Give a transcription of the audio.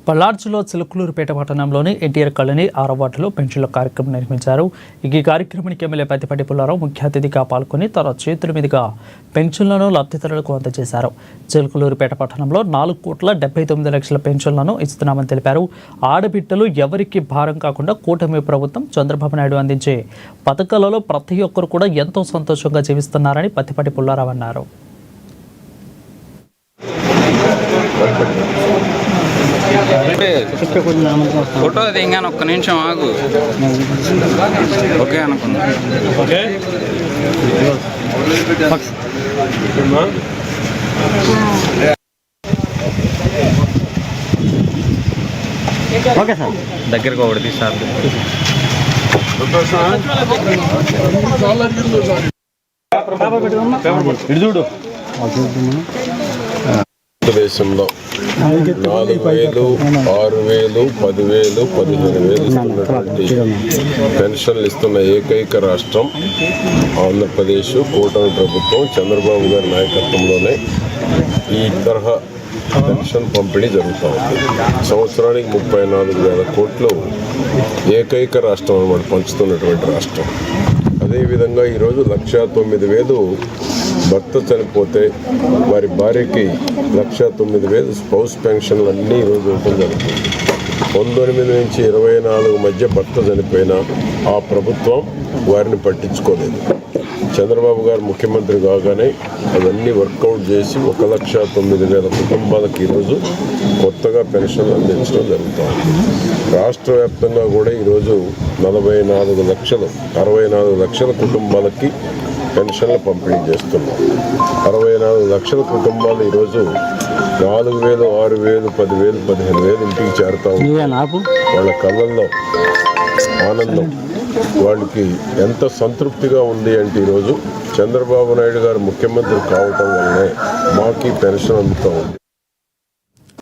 పల్లార్జిలో చిలుకలూరుపేట పట్టణంలోని ఎన్టీఆర్ కాలనీ 6వ వార్డులో పెన్షన్ల కార్యక్రమం నిర్వహించారు. ఈ కార్యక్రమానికి ఎమ్మెల్యే పత్తిపాటి పుల్లారావు ముఖ్య అతిథిగా పాల్గొని తన చేతుల మీదుగా పెన్షన్లను లబ్ధిదారులకు అందజేశారు. చిలుకలూరుపేట పట్టణంలో 4,79,00,000 పెన్షన్లను ఇస్తున్నామని తెలిపారు. ఆడబిడ్డలు ఎవరికి భారం కాకుండా కూటమి ప్రభుత్వం చంద్రబాబు నాయుడు అందించే పథకాలలో ప్రతి ఒక్కరు కూడా ఎంతో సంతోషంగా జీవిస్తున్నారని పత్తిపాటి పుల్లారావు అన్నారు. ఫోటో దిగాను, ఒక్క నిమిషం ఆగు. ఓకే అనుకున్నా. ఓకే సార్, దగ్గరకు ఒకటి తీసారు. చూడు దేశంలో 4,000, 6,000, 10,000, 15,000 ఇస్తున్నటువంటి పెన్షన్లు ఇస్తున్న ఏకైక రాష్ట్రం ఆంధ్రప్రదేశ్. కూటమి ప్రభుత్వం చంద్రబాబు గారి నాయకత్వంలోనే ఈ తరహా పెన్షన్ పంపిణీ జరుగుతూ ఉంది. సంవత్సరానికి 34,000 కోట్లు ఏకైక రాష్ట్రం అన్నమాట పంచుతున్నటువంటి రాష్ట్రం. అదేవిధంగా ఈరోజు 1,09,000 భర్త చనిపోతే వారి భార్యకి 1,09,000 స్పౌస్ పెన్షన్లు అన్నీ ఈరోజు ఇవ్వడం జరుగుతుంది. 19 నుంచి 24 మధ్య భర్త చనిపోయినా ఆ ప్రభుత్వం వారిని పట్టించుకోలేదు. చంద్రబాబు గారు ముఖ్యమంత్రి కాగానే అవన్నీ వర్కౌట్ చేసి 1,09,000 కుటుంబాలకు ఈరోజు కొత్తగా పెన్షన్లు అందించడం జరుగుతుంది. రాష్ట్ర వ్యాప్తంగా కూడా ఈరోజు 64 లక్షలు 64 లక్షల కుటుంబాలకి పెన్షన్లు పంపిణీ చేస్తున్నాం. 64 లక్షల కుటుంబాలు ఈరోజు 4,000, 6,000, 10,000, 15,000 ఇంటికి చేరుతా ఉంటారు. వాళ్ళ కళ్ళల్లో ఆనందం, వాళ్ళకి ఎంత సంతృప్తిగా ఉంది అంటే ఈరోజు చంద్రబాబు నాయుడు గారు ముఖ్యమంత్రి కావటం వల్లనే మాకు పెన్షన్ అందుతూ ఉంది.